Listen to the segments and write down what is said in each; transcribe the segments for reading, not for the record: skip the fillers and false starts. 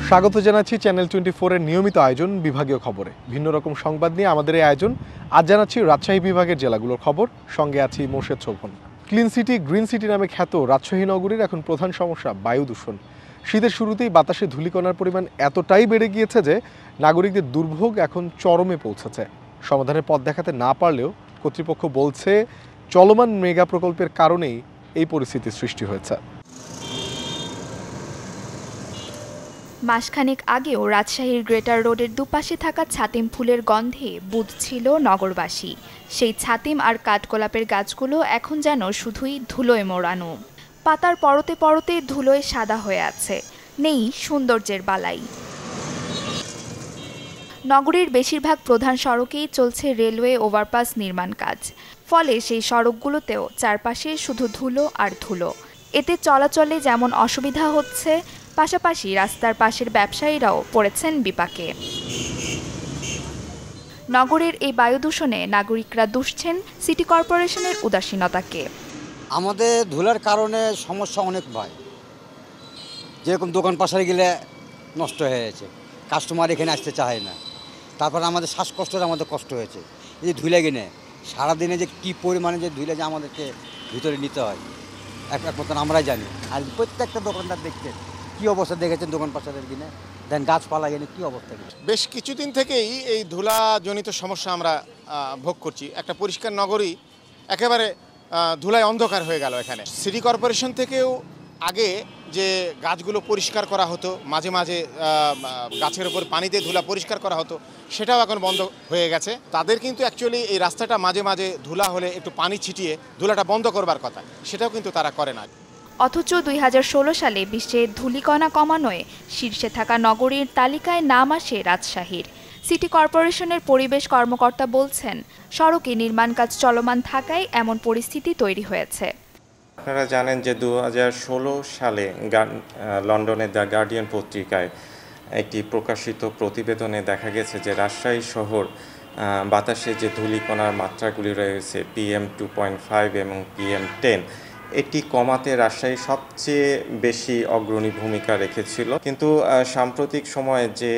স্বাগত জানাচ্ছি চ্যানেল 24 এর নিয়মিত আয়োজন বিভাগীয় খবরে। ভিন্ন রকম সংবাদ নিয়ে আমাদের এই আয়োজন। আজ জানাচ্ছি রাজশাহী বিভাগের জেলাগুলোর খবর। সঙ্গে আছি Morshed Shovon. Clean city green city নামে খ্যাত রাজশাহী নগরীর এখন প্রধান সমস্যা বায়ু দূষণ। শীতের শুরুতেই বাতাসে ধূলিকণার পরিমাণ এতটাই বেড়ে গিয়েছে যে নাগরিকদের দুর্ভোগ এখন চরমে পৌঁছেছে। সমাধানের পথ দেখাতে না পারলেও কর্তৃপক্ষ বলছে চলমান মেগা প্রকল্পের কারণেই এই পরিস্থিতির সৃষ্টি হয়েছে। মাসখানেক আগেও রাজশাহীর গ্রেটার রোডের দুপাশে থাকা ছাতিম ফুলের গন্ধে বুঝছিল নগরবাসী। সেই ছাতিম আর কাঠগোলাপের গাছগুলো এখন যেন শুধুই ধুলোয় মোড়ানো। পাতার পরতে পরতে ধুলোয় সাদা হয়ে আছে, নেই সৌন্দর্যের বালাই। নগরীর বেশিরভাগ প্রধান সড়কেই চলছে রেলওয়ে ওভারপাস নির্মাণ কাজ। ফলে সেই সড়কগুলোতেও চারপাশে শুধু ধুলো আর ধুলো। এতে চলাচলে যেমন অসুবিধা হচ্ছে, পাশাপাশি রাস্তার পাশের ব্যবসায়ীরাও পড়েছেন বিপাকে। নগরের এই বায়ু দূষণে নাগরিকরা দুষছেন সিটি কর্পোরেশনের উদাসীনতাকে। আমাদের ধুলার কারণে সমস্যা অনেক হয়, যেরকম দোকান পাশারে গেলে নষ্ট হয়ে গেছে, কাস্টমার এখানে আসতে চায় না। তারপরে আমাদের শ্বাসকষ্টের আমাদের কষ্ট হয়েছে, এই যে ধুলে কিনে সারাদিনে যে কী পরিমাণে যে ধুলে যে আমাদেরকে ভিতরে নিতে হয় একমাত্র আমরাই জানি। আর প্রত্যেকটা দোকানদার দেখছেন কী অবস্থা, দেখেছেন দোকান পাশারের কিনে দেন গাছপালা কিনে কী অবস্থা। বেশ কিছুদিন থেকেই এই ধুলাজনিত সমস্যা আমরা ভোগ করছি। একটা পরিষ্কার নগরী একেবারে ধুলায় অন্ধকার হয়ে গেল এখানে। সিটি কর্পোরেশন থেকেও আগে যে গাছগুলো পরিষ্কার করা হতো, মাঝে মাঝে গাছের ওপর পানি দিয়ে ধুলা পরিষ্কার করা হতো, সেটাও এখন বন্ধ হয়ে গেছে। তাদের কিন্তু অ্যাকচুয়ালি এই রাস্তাটা মাঝে মাঝে ধুলা হলে একটু পানি ছিটিয়ে ধুলাটা বন্ধ করবার কথা, সেটাও কিন্তু তারা করে না। অথচ 2016 সালে বিশ্বে ধূলিকণা কমানোয় শীর্ষে থাকা নগরীর তালিকায় নাম আসে রাজশাহীর। সিটি কর্পোরেশনের পরিবেশ কর্মকর্তা বলছেন, সড়কে নির্মাণ কাজ চলমান থাকায় এমন পরিস্থিতি তৈরি হয়েছে। আপনারা জানেন যে 2016 সালে লন্ডনের দ্য গার্ডিয়ান পত্রিকায় একটি প্রকাশিত প্রতিবেদনে দেখা গেছে যে রাজশাহী শহর বাতাসে যে ধূলিকণার মাত্রাগুলি রয়েছে PM 2.5 এবং PM10, এটি কমাতে রাজশাহী সবচেয়ে বেশি অগ্রণী ভূমিকা রেখেছিল। কিন্তু সাম্প্রতিক সময়ে যে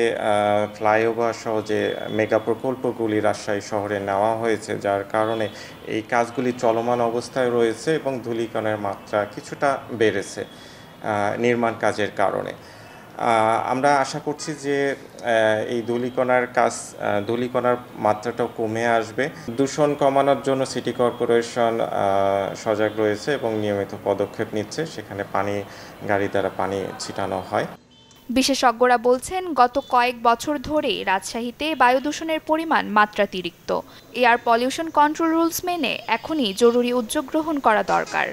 ফ্লাইওভার সহ যে মেগা প্রকল্পগুলি রাজশাহী শহরে নেওয়া হয়েছে, যার কারণে এই কাজগুলি চলমান অবস্থায় রয়েছে এবং ধূলিকণার মাত্রা কিছুটা বেড়েছে নির্মাণ কাজের কারণে। আমরা আশা করছি যে এই ধূলিকণার মাত্রাটাও কমে আসবে। দূষণ কমানোর জন্য সিটি কর্পোরেশন সজাগ রয়েছে এবং নিয়মিত পদক্ষেপ নিচ্ছে, সেখানে গাড়ি দ্বারা পানি ছিটানো হয়। বিশেষজ্ঞরা বলছেন, গত কয়েক বছর ধরে রাজশাহীতে বায়ু দূষণের পরিমাণ মাত্রাতিরিক্ত। এয়ার পলিউশন কন্ট্রোল রুলস মেনে এখনই জরুরি উদ্যোগ গ্রহণ করা দরকার।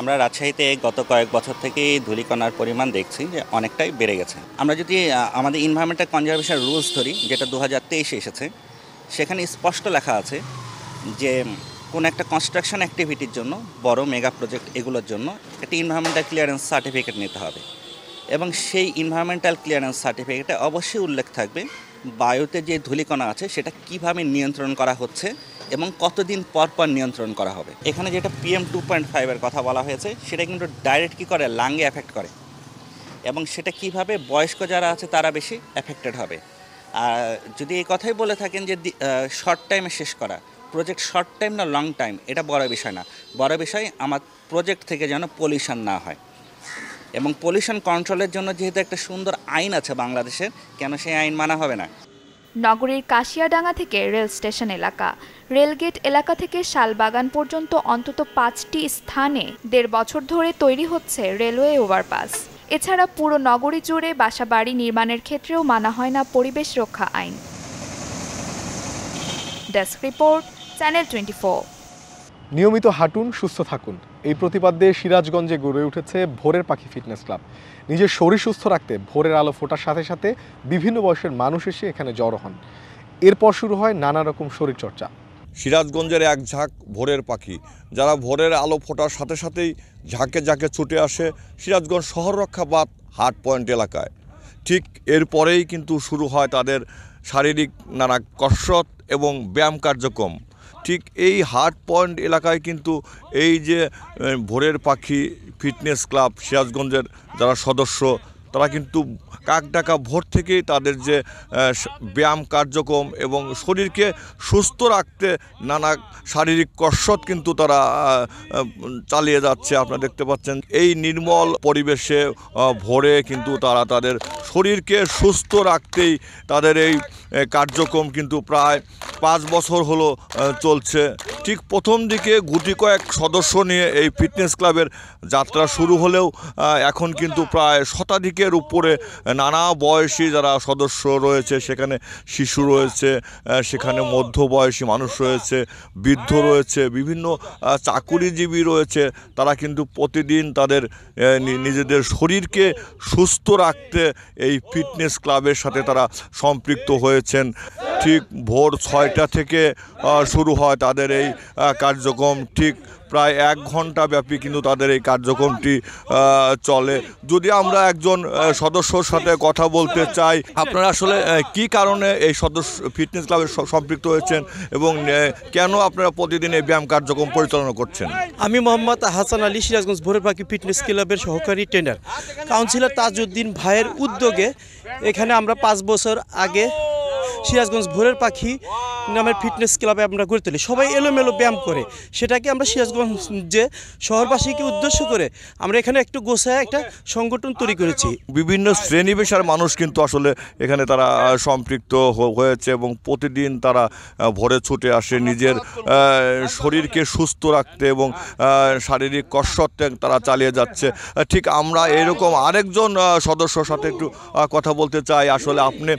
আমরা রাজশাহীতে গত কয়েক বছর থেকে ধূলিকণার পরিমাণ দেখছি যে অনেকটাই বেড়ে গেছে। আমরা যদি আমাদের এনভায়রনমেন্টাল কনজারভেশন রুলস ধরি, যেটা 2023 এসেছে, সেখানে স্পষ্ট লেখা আছে যে কোন একটা কনস্ট্রাকশন অ্যাক্টিভিটির জন্য, বড় মেগা প্রজেক্ট এগুলোর জন্য একটা এনভায়রনমেন্টাল ক্লিয়ারেন্স সার্টিফিকেট নিতে হবে এবং সেই এনভায়রনমেন্টাল ক্লিয়ারেন্স সার্টিফিকেটে অবশ্যই উল্লেখ থাকবে বায়ুতে যে ধূলিকণা আছে সেটা কিভাবে নিয়ন্ত্রণ করা হচ্ছে এবং কতদিন পর পর নিয়ন্ত্রণ করা হবে। এখানে যেটা PM 2.5 এর কথা বলা হয়েছে, সেটা কিন্তু ডাইরেক্ট কী করে, লাংয়ে এফেক্ট করে এবং সেটা কিভাবে বয়স্ক যারা আছে তারা বেশি এফেক্টেড হবে। আর যদি এই কথাই বলে থাকেন যে শর্ট টাইমে শেষ করা প্রজেক্ট, শর্ট টাইম না লং টাইম, এটা বড় বিষয় না। বড় বিষয় আমার প্রজেক্ট থেকে যেন পলিউশন না হয় এবং পলিউশন কন্ট্রোলের জন্য যেহেতু একটা সুন্দর আইন আছে বাংলাদেশের, কেন সেই আইন মানা হবে না? নগরীর কাশিয়াডাঙ্গা থেকে রেল স্টেশন এলাকা, রেলগেট এলাকা থেকে শালবাগান পর্যন্ত অন্তত 5টি স্থানে 1.5 বছর ধরে তৈরি হচ্ছে রেলওয়ে ওভারপাস। এছাড়া পুরো নগরী জুড়ে বাসাবাড়ি নির্মাণের ক্ষেত্রেও মানা হয় না পরিবেশ রক্ষা আইন। Desk report, channel 24। নিয়মিত হাঁটুন, সুস্থ থাকুন, এই প্রতিপাদ্যে সিরাজগঞ্জে গড়ে উঠেছে ভোরের পাখি ফিটনেস ক্লাব। নিজের শরীর সুস্থ রাখতে ভোরের আলো ফোটার সাথে সাথে বিভিন্ন বয়সের মানুষ এসে এখানে জড়ো হন। এরপর শুরু হয় নানা রকম শরীরচর্চা। সিরাজগঞ্জের এক ঝাঁক ভোরের পাখি, যারা ভোরের আলো ফোটার সাথে সাথেই ঝাঁকে ঝাঁকে ছুটে আসে সিরাজগঞ্জ শহর রক্ষাবাদ হাট পয়েন্ট এলাকায়। ঠিক এরপরেই কিন্তু শুরু হয় তাদের শারীরিক নানা কসরত এবং ব্যায়াম কার্যক্রম। ঠিক এই হাট পয়েন্ট এলাকায় কিন্তু এই যে ভোরের পাখি ফিটনেস ক্লাব সিরাজগঞ্জের যারা সদস্য তারা কিন্তু কাকডাকা ভোর থেকেই তাদের যে ব্যায়াম কার্যক্রম এবং শরীরকে সুস্থ রাখতে নানা শারীরিক কসরত কিন্তু তারা চালিয়ে যাচ্ছে। আপনারা দেখতে পাচ্ছেন এই নির্মল পরিবেশে ভোরে কিন্তু তারা তাদের শরীরকে সুস্থ রাখতেই তাদের এই কার্যক্রম কিন্তু প্রায় 5 বছর হলো চলছে। ঠিক প্রথম দিকে গুটি কয়েক সদস্য নিয়ে এই ফিটনেস ক্লাবের যাত্রা শুরু হলেও এখন কিন্তু প্রায় শতাধিকের উপরে নানা বয়সী যারা সদস্য রয়েছে, সেখানে শিশু রয়েছে, সেখানে মধ্যবয়সী মানুষ রয়েছে, বৃদ্ধ রয়েছে, বিভিন্ন চাকুরিজীবী রয়েছে। তারা কিন্তু প্রতিদিন তাদের নিজেদের শরীরকে সুস্থ রাখতে এই ফিটনেস ক্লাবের সাথে তারা সম্পৃক্ত হয়েছেন। ঠিক ভোর 6টা থেকে শুরু হয় তাদের এই কার্যক্রম। ঠিক প্রায় 1 ঘন্টা ব্যাপী কিন্তু তাদের এই কার্যক্রমটি চলে। যদি আমরা একজন সদস্যর সাথে কথা বলতে চাই, আপনারা আসলে কি কারণে এই ফিটনেস ক্লাবে সম্পৃক্ত হয়েছেন এবং কেন আপনারা প্রতিদিন এই ব্যায়াম কার্যক্রম পরিচালনা করছেন? আমি মোহাম্মদ হাসান আলী, সিরাজগঞ্জ ভোরের পাখি ফিটনেস ক্লাবের সহকারী ট্রেনার। কাউন্সিলর তাজউদ্দিন ভাইয়ের উদ্যোগে এখানে আমরা 5 বছর আগে সিরাজগঞ্জ ভোরের পাখি নামের ফিটনেস ক্লাবে আমরা গড়ে তুলি। সবাই এলোমেলো ব্যায়াম করে, সেটাকে আমরা সিরাজগঞ্জে শহরবাসীকে উদ্দেশ্য করে আমরা এখানে একটু গোছায় একটা সংগঠন তৈরি করেছি। বিভিন্ন শ্রেণী পেশার মানুষ কিন্তু আসলে এখানে তারা সম্পৃক্ত হয়েছে এবং প্রতিদিন তারা ভোরে ছুটে আসে নিজের শরীরকে সুস্থ রাখতে এবং শারীরিক কসরত তারা চালিয়ে যাচ্ছে। ঠিক আমরা এরকম আরেকজন সদস্যর সাথে একটু কথা বলতে চাই। আসলে আপনি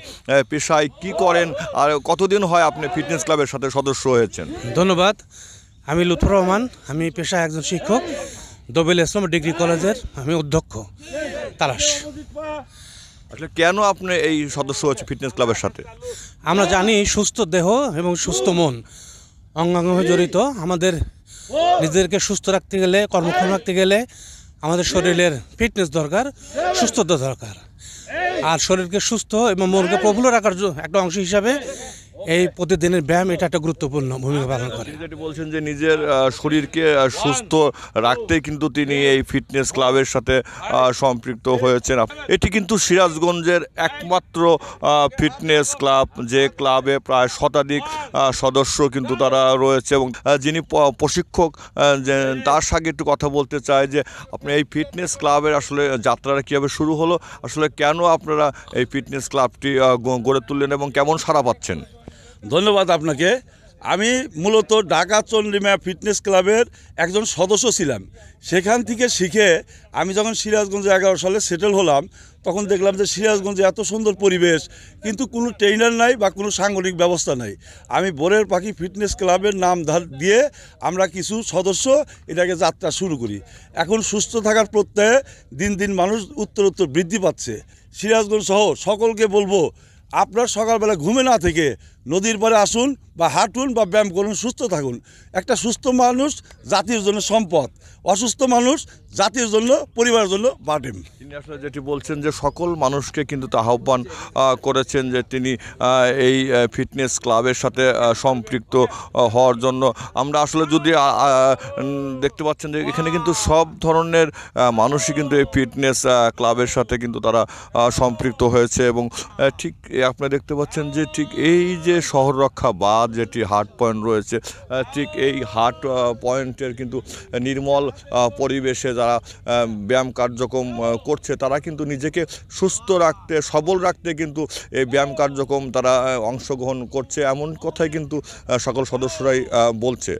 পেশায় কি করেন আর কতদিন হয় আপনি ফিটনেস ক্লাবের সাথে সদস্য হয়েছেন? ধন্যবাদ। আমি লুৎফর রহমান, আমি পেশায় একজন শিক্ষক, দবিল ইসলাম ডিগ্রি কলেজের আমি অধ্যক্ষ তালাশ। আসলে কেন আপনি এই সদস্য হচ্ছে ফিটনেস ক্লাবের সাথে? আমরা জানি সুস্থ দেহ এবং সুস্থ মন অঙ্গাঙ্গ জড়িত। আমাদের নিজেদেরকে সুস্থ রাখতে গেলে, কর্মক্ষম রাখতে গেলে আমাদের শরীরের ফিটনেস দরকার, সুস্থতা দরকার। আর শরীরকে সুস্থ এবং মনকে প্রফুল্ল রাখার একটা অংশ হিসাবে এই প্রতিদিনের ব্যায়াম এটা একটা গুরুত্বপূর্ণ ভূমিকা পালন করে। যেটি বলছেন যে নিজের শরীরকে সুস্থ রাখতে কিন্তু তিনি এই ফিটনেস ক্লাবের সাথে সম্পৃক্ত হয়েছেন। এটি কিন্তু সিরাজগঞ্জের একমাত্র ফিটনেস ক্লাব, যে ক্লাবে প্রায় শতাধিক সদস্য কিন্তু তারা রয়েছে এবং যিনি প্রশিক্ষক তার সঙ্গে একটু কথা বলতে চাই যে আপনি এই ফিটনেস ক্লাবের আসলে যাত্রাটা কীভাবে শুরু হলো, আসলে কেন আপনারা এই ফিটনেস ক্লাবটি গড়ে তুললেন এবং কেমন সাড়া পাচ্ছেন? ধন্যবাদ আপনাকে। আমি মূলত ঢাকা চন্দ্রিমা ফিটনেস ক্লাবের একজন সদস্য ছিলাম। সেখান থেকে শিখে আমি যখন সিরাজগঞ্জে 11 সালে সেটেল হলাম, তখন দেখলাম যে সিরাজগঞ্জে এত সুন্দর পরিবেশ, কিন্তু কোনো ট্রেনার নাই বা কোনো সাংগঠনিক ব্যবস্থা নাই। আমি ভোরের পাখি ফিটনেস ক্লাবের নাম দিয়ে আমরা কিছু সদস্য এটাকে যাত্রা শুরু করি। এখন সুস্থ থাকার প্রত্যয়ে দিন দিন মানুষ উত্তরোত্তর বৃদ্ধি পাচ্ছে। সিরাজগঞ্জ সহ সকলকে বলবো, আপনার সকালবেলা ঘুমে না থেকে নদীর পাড়ে আসুন বা হাঁটুন বা ব্যায়াম করুন, সুস্থ থাকুন। একটা সুস্থ মানুষ জাতির জন্য সম্পদ, অসুস্থ মানুষ জাতির জন্য, পরিবারের জন্য বাটেম। তিনি আসলে যেটি বলছেন যে সকল মানুষকে কিন্তু আহ্বান করেছেন যে তিনি এই ফিটনেস ক্লাবের সাথে সম্পৃক্ত হওয়ার জন্য। আমরা আসলে যদি দেখতে পাচ্ছেন যে এখানে কিন্তু সব ধরনের মানুষই কিন্তু এই ফিটনেস ক্লাবের সাথে কিন্তু তারা সম্পৃক্ত হয়েছে এবং ঠিক আপনারা দেখতে পাচ্ছেন যে ঠিক এই যে শহর রক্ষা বাঁধ যেটি হার্ট পয়েন্ট রয়েছে, ঠিক এই হার্ট পয়েন্টের কিন্তু নির্মল পরিবেশে যারা ব্যায়াম কার্যক্রম করছে তারা কিন্তু নিজেকে সুস্থ রাখতে, সবল রাখতে কিন্তু এই ব্যায়াম কার্যক্রম তারা অংশগ্রহণ করছে, এমন কথাই কিন্তু সকল সদস্যরাই বলছে।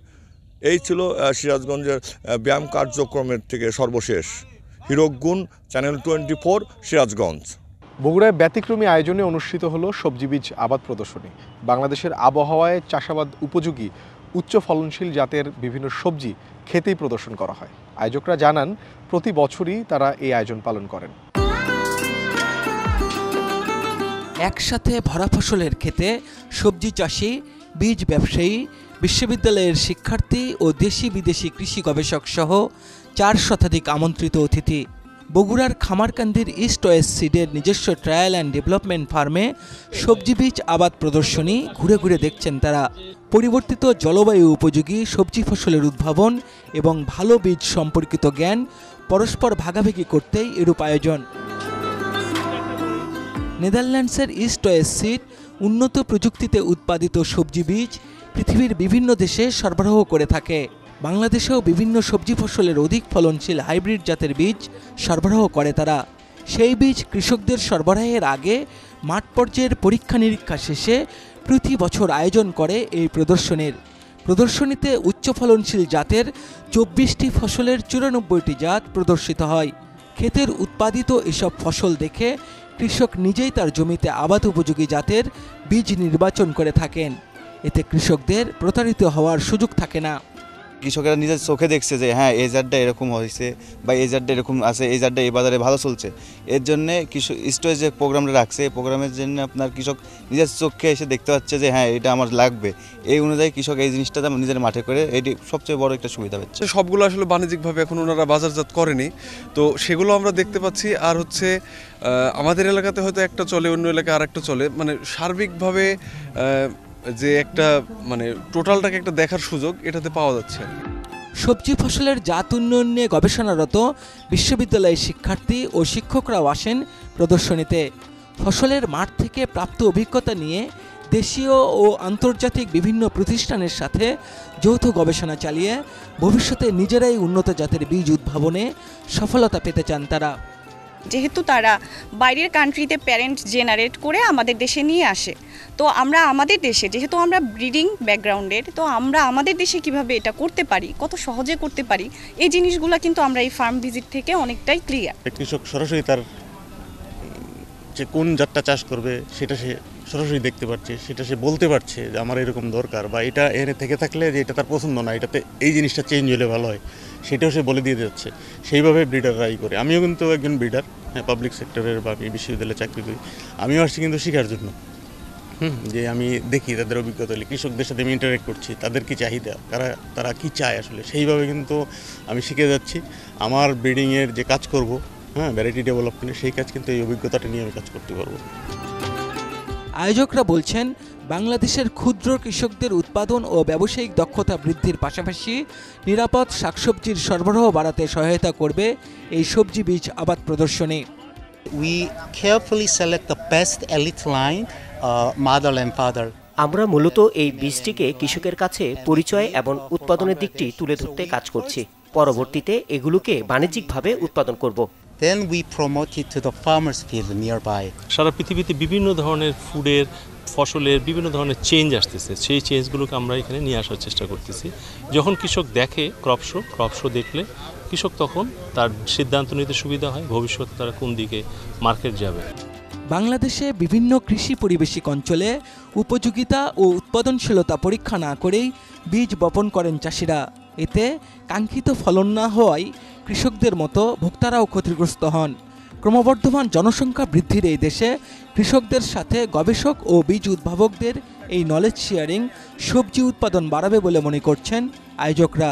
এই ছিল সিরাজগঞ্জের ব্যায়াম কার্যক্রমের থেকে সর্বশেষ। হিরক গুণ, চ্যানেল 24, সিরাজগঞ্জ। বগুড়ায় ব্যতিক্রমী আয়োজনে অনুষ্ঠিত হলো সবজি বীজ আবাদ প্রদর্শনী। বাংলাদেশের আবহাওয়ায় চাষাবাদ উপযোগী উচ্চ ফলনশীল জাতের বিভিন্ন সবজি খেতেই প্রদর্শন করা হয়। আয়োজকরা জানান প্রতি বছরই তারা এই আয়োজন পালন করেন। একসাথে ভরা ফসলের ক্ষেতে সবজি চাষি, বীজ ব্যবসায়ী, বিশ্ববিদ্যালয়ের শিক্ষার্থী ও দেশি বিদেশি কৃষি গবেষক সহ 4 শতাধিক আমন্ত্রিত অতিথি। বগুড়ার খামারকান্দির ইস্ট ওয়েস্ট সিডের নিজস্ব ট্রায়াল অ্যান্ড ডেভেলপমেন্ট ফার্মে সবজি বীজ আবাদ প্রদর্শনী ঘুরে ঘুরে দেখছেন তারা। পরিবর্তিত জলবায়ু উপযোগী সবজি ফসলের উদ্ভাবন এবং ভালো বীজ সম্পর্কিত জ্ঞান পরস্পর ভাগাভাগি করতেই এরূপ আয়োজন। নেদারল্যান্ডসের ইস্ট ওয়েস্ট সিড উন্নত প্রযুক্তিতে উৎপাদিত সবজি বীজ পৃথিবীর বিভিন্ন দেশে সরবরাহ করে থাকে। বাংলাদেশেও বিভিন্ন সবজি ফসলের অধিক ফলনশীল হাইব্রিড জাতের বীজ সরবরাহ করে তারা। সেই বীজ কৃষকদের সরবরাহের আগে মাঠ পর্যায়ের পরীক্ষা নিরীক্ষা শেষে প্রতি বছর আয়োজন করে এই প্রদর্শনীতে উচ্চ ফলনশীল জাতের 24টি ফসলের 94টি জাত প্রদর্শিত হয়। ক্ষেতের উৎপাদিত এসব ফসল দেখে কৃষক নিজেই তার জমিতে আবাদ উপযোগী জাতের বীজ নির্বাচন করে থাকেন। এতে কৃষকদের প্রতারিত হওয়ার সুযোগ থাকে না। কৃষকেরা নিজের চোখে দেখছে যে হ্যাঁ এই জাতটা এরকম হয়েছে বা এই জাতটা এরকম আছে, এই জাতটা এই বাজারে ভালো চলছে। এর জন্যে কৃষক স্টোরেজ যে প্রোগ্রামটা রাখছে, এই প্রোগ্রামের জন্য আপনার কৃষক নিজের চোখে এসে দেখতে পাচ্ছে যে হ্যাঁ এটা আমার লাগবে, এই অনুযায়ী কৃষক এই জিনিসটা নিজের মাঠে করে, এটি সবচেয়ে বড় একটা সুবিধা হচ্ছে। সবগুলো আসলে বাণিজ্যিকভাবে এখন ওনারা বাজারজাত করেনি, তো সেগুলো আমরা দেখতে পাচ্ছি। আর হচ্ছে আমাদের এলাকাতে হয়তো একটা চলে, অন্য এলাকায় আর একটা চলে, মানে সার্বিকভাবে যে একটা মানে টোটালটাকে একটা দেখার সুযোগ এটাতে পাওয়া যাচ্ছে। সবজি ফসলের জাত উন্নয়ন নিয়ে গবেষণারত বিশ্ববিদ্যালয়ের শিক্ষার্থী ও শিক্ষকরাও আসেন প্রদর্শনীতে। ফসলের মাঠ থেকে প্রাপ্ত অভিজ্ঞতা নিয়ে দেশীয় ও আন্তর্জাতিক বিভিন্ন প্রতিষ্ঠানের সাথে যৌথ গবেষণা চালিয়ে ভবিষ্যতে নিজেরাই উন্নত জাতের বীজ উদ্ভাবনে সফলতা পেতে চান তারা। যেহেতু তারা বাইরের কান্ট্রিতে প্যারেন্ট জেনারেট করে আমাদের দেশে নিয়ে আসে, তো আমরা আমাদের দেশে যেহেতু আমরা ব্রিডিং ব্যাকগ্রাউন্ডের, তো আমরা আমাদের দেশে কিভাবে এটা করতে পারি, কত সহজে করতে পারি, এই জিনিসগুলো কিন্তু আমরা এই ফার্ম ভিজিট থেকে অনেকটাই ক্লিয়ার। কৃষক সরাসরি তার যে কোন জাতটা চাষ করবে সেটা সে সরাসরি দেখতে পাচ্ছে, সেটা সে বলতে পারছে যে আমার এরকম দরকার, বা এটা এনে থেকে থাকলে যে এটা তার পছন্দ না, এটাতে এই জিনিসটা চেঞ্জ হলে ভালো হয়, সেটাও সে বলে দিয়ে যাচ্ছে। সেইভাবে ব্রিডাররাই করে। আমিও কিন্তু একজন ব্রিডার, হ্যাঁ, পাবলিক সেক্টরের বা আমি বিশ্ববিদ্যালয়ে চাকরি করি। আমিও আসছি কিন্তু শেখার জন্য, যে আমি দেখি তাদের অভিজ্ঞতা, কৃষকদের সাথে আমি ইন্টারেক্ট করছি, তাদের কি চাহিদা, তারা কি চায় আসলে, সেইভাবে কিন্তু আমি শিখে যাচ্ছি। আমার ব্রিডিংয়ের যে কাজ করব, হ্যাঁ, ভ্যারাইটি ডেভেলপমেন্টের, সেই কাজ কিন্তু এই অভিজ্ঞতাটা নিয়ে আমি কাজ করতে পারবো। আয়োজকরা বলছেন, বাংলাদেশের ক্ষুদ্র কৃষকদের উৎপাদন ও ব্যবসায়িক দক্ষতা বৃদ্ধির পাশাপাশি নিরাপদ শাকসবজির সরবরাহ বাড়াতে সহায়তা করবে এই সবজি বীজ আবাদ প্রদর্শনী। We carefully select the best elite line, mother and father. আমরা মূলত এই বীজটিকে কৃষকের কাছে পরিচয় এবং উৎপাদনের দিকটি তুলে ধরতে কাজ করছি। পরবর্তীতে এগুলোকে বাণিজ্যিকভাবে উৎপাদন করব। Then we promote it to the farmers field nearby. সারা পৃথিবীতে বিভিন্ন ধরনের ফুডের, ফসলের বিভিন্ন ধরনের চেঞ্জ আসতেছে, সেই চেঞ্জগুলোকে আমরা এখানে নিয়ে আসার চেষ্টা করতেছি। যখন কৃষক দেখে ক্রপ শো দেখলে কৃষক তখন তার সিদ্ধান্ত নিতে সুবিধা হয় ভবিষ্যতে তারা কোন দিকে মার্কেট যাবে। বাংলাদেশে বিভিন্ন কৃষি পরিবেশিক অঞ্চলে উপযোগিতা ও উৎপাদনশীলতা পরীক্ষা না করেই বীজ বপন করেন চাষিরা। এতে কাঙ্ক্ষিত ফলন না হওয়ায় কৃষকদের মতো ভোক্তারাও ক্ষতিগ্রস্ত হন। ক্রমবর্ধমান জনসংখ্যা বৃদ্ধির এই দেশে কৃষকদের সাথে গবেষক ও বীজ উদ্ভাবকদের এই নলেজ শেয়ারিং সবজি উৎপাদন বাড়াবে বলে মনে করছেন আয়োজকরা।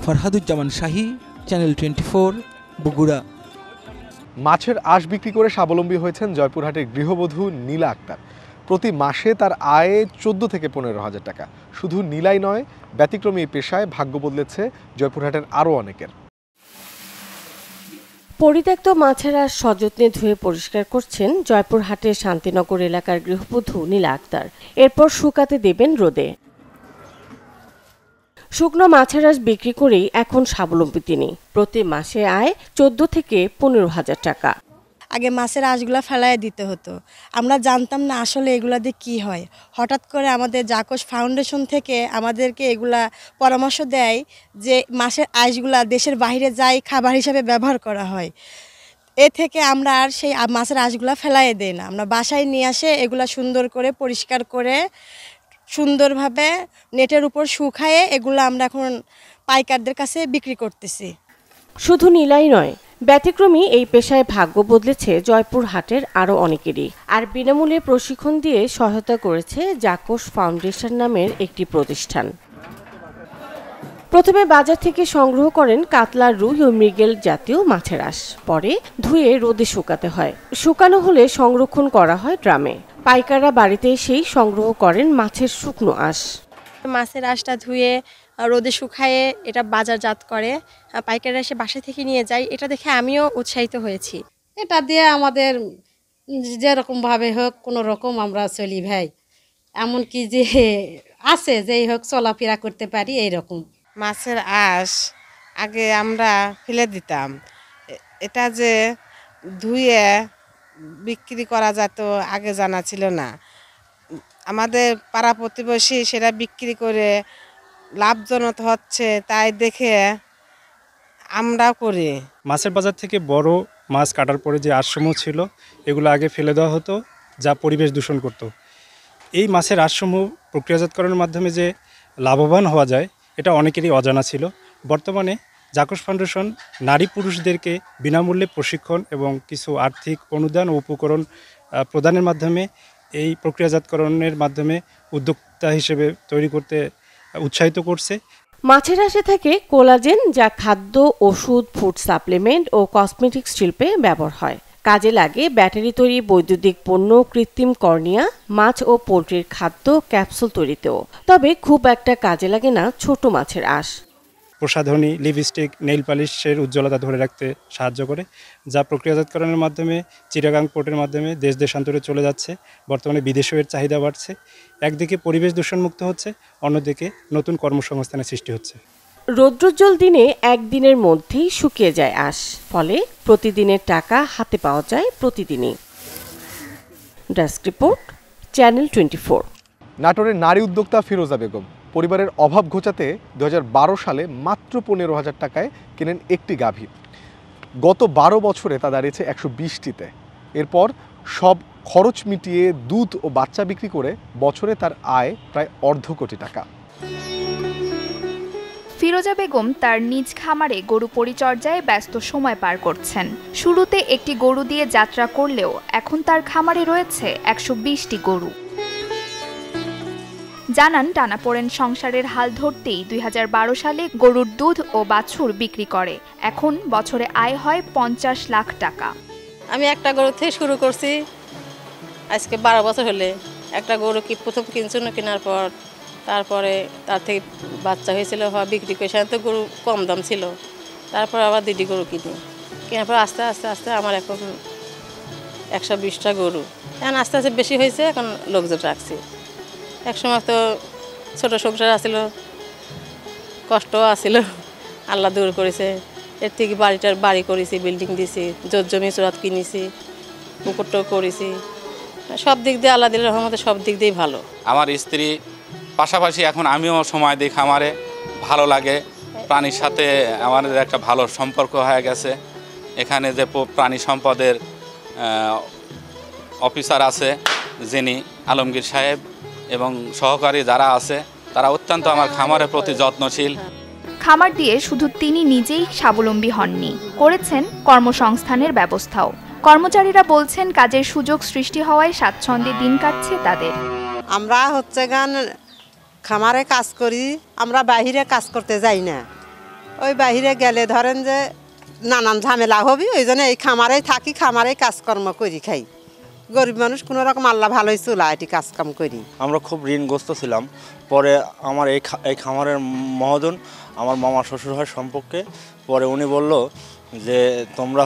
ফরহাদুজ্জামান শাহী, চ্যানেল 24, বগুড়া। মাছের আঁশ বিক্রি করে স্বাবলম্বী হয়েছেন জয়পুরহাটের গৃহবধূ নীলা আক্তার। প্রতি মাসে তার আয় 14 থেকে 15,000 টাকা। শুধু নীলাই নয়, ব্যতিক্রমী এই পেশায় ভাগ্য বদলেছে জয়পুরহাটের আরও অনেকের। পরিত্যক্ত মাছের আঁশ সযত্নে ধুয়ে পরিষ্কার করছেন জয়পুরহাটের শান্তিনগর এলাকার গৃহবধূ নীলা আক্তার। এরপর শুকাতে দেবেন রোদে। শুকনো মাছের আঁশ বিক্রি করেই এখন স্বাবলম্বী তিনি। প্রতি মাসে আয় 14 থেকে 15,000 টাকা। আগে মাছের আঁশগুলো ফেলায় দিতে হতো, আমরা জানতাম না আসলে এগুলা দিয়ে কী হয়। হঠাৎ করে আমাদের জাকোস ফাউন্ডেশন থেকে আমাদেরকে এগুলা পরামর্শ দেয় যে মাছের আঁশগুলা দেশের বাইরে যাই খাবার হিসাবে ব্যবহার করা হয়। এ থেকে আমরা আর সেই মাছের আঁশগুলা ফেলায় দেই না, আমরা বাসায় নিয়ে আসে এগুলা সুন্দর করে পরিষ্কার করে সুন্দরভাবে নেটের উপর শুকায়ে এগুলো আমরা এখন পাইকারদের কাছে বিক্রি করতেছি। শুধু নীলাই নয়, ব্যতিক্রমী এই পেশায় ভাগ্য বদলেছে জয়পুরহাটের আরও অনেকেরই। আর বিনামূল্যে প্রশিক্ষণ দিয়ে সহায়তা করেছে জাকোস ফাউন্ডেশন নামের একটি প্রতিষ্ঠান। প্রথমে বাজার থেকে সংগ্রহ করেন কাতলা, রুই ও মৃগেল জাতীয় মাছের আঁশ। পরে ধুয়ে রোদে শুকাতে হয়। শুকানো হলে সংরক্ষণ করা হয় ড্রামে। পাইকাররা বাড়িতে এসেই সংগ্রহ করেন মাছের শুকনো আঁশ। মাছের আঁশটা ধুয়ে রোদে শুকায়ে এটা বাজারজাত করে, পাইকাররা এসে বাসা থেকে নিয়ে যায়। এটা দেখে আমিও উৎসাহিত হয়েছি। এটা দিয়ে আমাদের যেরকমভাবে হোক কোনো রকম আমরা চলি ভাই, এমনকি যে আছে যেই হোক চলাফেরা করতে পারি এইরকম। মাছের আঁশ আগে আমরা ফেলে দিতাম, এটা যে ধুয়ে বিক্রি করা যেত আগে জানা ছিল না। আমাদের পাড়া প্রতিবেশী সেটা বিক্রি করে লাভজনক হচ্ছে, তাই দেখে আমরা করি। মাছের বাজার থেকে বড় মাছ কাটার পরে যে আঁশসমূহ ছিল এগুলো আগে ফেলে দেওয়া হতো, যা পরিবেশ দূষণ করত। এই মাছের আঁশসমূহ প্রক্রিয়াজাতকরণের মাধ্যমে যে লাভবান হওয়া যায় এটা অনেকেরই অজানা ছিল। বর্তমানে জাকস ফাউন্ডেশন নারী পুরুষদেরকে বিনামূল্যে প্রশিক্ষণ এবং কিছু আর্থিক অনুদান ও উপকরণ প্রদানের মাধ্যমে এই প্রক্রিয়াজাতকরণের মাধ্যমে উদ্যোক্তা হিসেবে তৈরি করতে উৎসাহিত করছে। মাছের আঁশে থাকে কোলাজেন, যা খাদ্য, ওষুধ, ফুড সাপ্লিমেন্ট ও কসমেটিক্স শিল্পে ব্যবহার হয়। কাজে লাগে ব্যাটারি তৈরি, বৈদ্যুতিক পণ্য, কৃত্রিম কর্নিয়া, মাছ ও পোলট্রির খাদ্য, ক্যাপসুল তৈরিতেও। তবে খুব একটা কাজে লাগে না ছোট মাছের আঁশ। প্রসাধনী, লিপস্টিক, নেইল পালিশের উজ্জ্বলতা ধরে রাখতে সাহায্য করে, যা প্রক্রিয়াজাতকরণের মাধ্যমে চিটাগাং পোর্টের মাধ্যমে দেশ দেশান্তরে চলে যাচ্ছে। বর্তমানে বিদেশেও এর চাহিদা বাড়ছে। একদিকে পরিবেশ দূষণমুক্ত হচ্ছে, অন্যদিকে নতুন কর্মসংস্থানের সৃষ্টি হচ্ছে। রৌদ্রোজ্জ্বল দিনে একদিনের মধ্যেই শুকিয়ে যায় আঁশ, ফলে প্রতিদিনের টাকা হাতে পাওয়া যায় প্রতিদিনই। Desk report, channel 24। নাটোরের নারী উদ্যোক্তা ফিরোজা বেগম পরিবারের অভাব ঘোচাতে 2012 সালে মাত্র 15,000 টাকায় কেনেন একটি গাভী। গত 12 বছরে তা দাঁড়িয়েছে 120টিতে। এরপর সব খরচ মিটিয়ে দুধ ও বাচ্চা বিক্রি করে বছরে তার আয় প্রায় 1.5 কোটি টাকা। ফিরোজা বেগম তার নিজ খামারে গরু পরিচর্যায় ব্যস্ত সময় পার করছেন। শুরুতে একটি গরু দিয়ে যাত্রা করলেও এখন তার খামারে রয়েছে 120টি গরু। জানান টানাপোড়েন সংসারের হাল ধরতেই 2012 সালে গরুর দুধ ও বাছুর বিক্রি করে। এখন বছরে আয় হয় 50 লাখ টাকা। আমি একটা গরু থেকে শুরু করছি, আজকে 12 বছর হলে। একটা গরু প্রথম কিনছিল, কেনার পর তারপরে তার থেকে বাচ্চা হয়েছিল, বিক্রি করে সেখানে তো গরু কম দাম ছিল। তারপর আবার দিদি গরু কেনার পর আস্তে আস্তে আস্তে আমার এখন 120টা গরু। এখন আস্তে আস্তে বেশি হয়েছে, এখন লোকজন রাখছি। একসময় তো ছোটো সংসার আসছিল, কষ্টও আসছিল, আল্লাহ দূর করেছে। এর থেকে বাড়ি করেছি, বিল্ডিং দিছি, জমি চোরাত কিনেছি, পুকুরটাও করেছি। সব দিক দিয়ে আল্লাহ দিলের রহমতে সব দিক দিয়েই ভালো। আমার স্ত্রী পাশাপাশি এখন আমিও সময় দিই খামারে, ভালো লাগে। প্রাণীর সাথে আমাদের একটা ভালো সম্পর্ক হয়ে গেছে। এখানে যে প্রাণী সম্পদের অফিসার আছে, যিনি আলমগীর সাহেব, এবং সহকারী যারা আছে, তারা অত্যন্ত আমার খামারের প্রতি যত্নশীল। খামার দিয়ে শুধু তিনি নিজেই স্বাবলম্বী হননি, করেছেন কর্মসংস্থানের ব্যবস্থাও। কর্মচারীরা বলছেন কাজের সুযোগ সৃষ্টি হওয়ায় স্বাচ্ছন্দ্যে দিন কাটছে তাদের। আমরা খামারে কাজ করি, আমরা বাহিরে কাজ করতে যাই না। ওই বাহিরে গেলে ধরেন যে নানান ঝামেলা হবে, ওই জন্য এই খামারেই থাকি, খামারেই কাজকর্ম করি খাই। গরিব মানুষ কোনো রকম আল্লাহ ভালোই চলা এটি কাজকাম করি। আমরা খুব ঋণগ্রস্ত ছিলাম। পরে আমার এই খামারের মহাজন আমার মামা শ্বশুর হয় সম্পর্কে, পরে উনি বলল যে তোমরা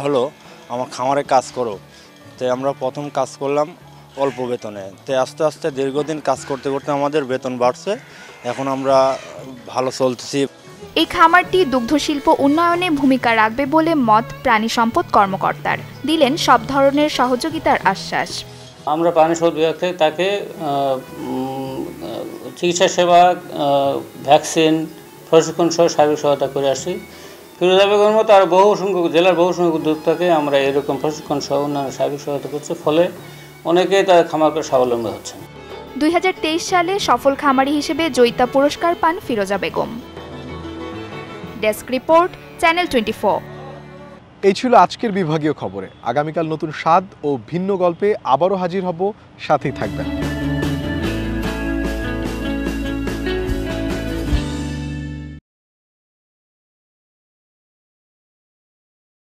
আমার খামারে কাজ করো। তো আমরা প্রথম কাজ করলাম অল্প বেতনে, তো আস্তে আস্তে দীর্ঘদিন কাজ করতে করতে আমাদের বেতন বাড়ছে, এখন আমরা ভালো চলতেছি। এই খামারটি দুগ্ধশিল্প উন্নয়নে ভূমিকা রাখবে বলে মত প্রাণী সম্পদ কর্মকর্তার। দিলেন সব ধরনের সহযোগিতার আশ্বাস। আমরা প্রাণী সম্পদ বিভাগ থেকে তাকে চিকিৎসা সেবা, ভ্যাকসিন, প্রশিক্ষণ সহ সার্বিক সহায়তা করে আসি। ফিরোজা বেগমের মতো আর জেলার বহু সংখ্যক উদ্যোক্তাকে আমরা এরকম প্রশিক্ষণ সহ অন্যান্য সার্বিক সহায়তা করছি, ফলে অনেকেই তার খামার করে স্বাবলম্বী হচ্ছেন। 2023 সালে সফল খামারি হিসেবে জয়িতা পুরস্কার পান Feroza Begum. Desk report, channel 24। এই ছিল আজকের বিভাগীয় খবরে। আগামীকাল নতুন স্বাদ ও ভিন্ন গল্পে আবারও হাজির হব, সাথেই থাকবেন।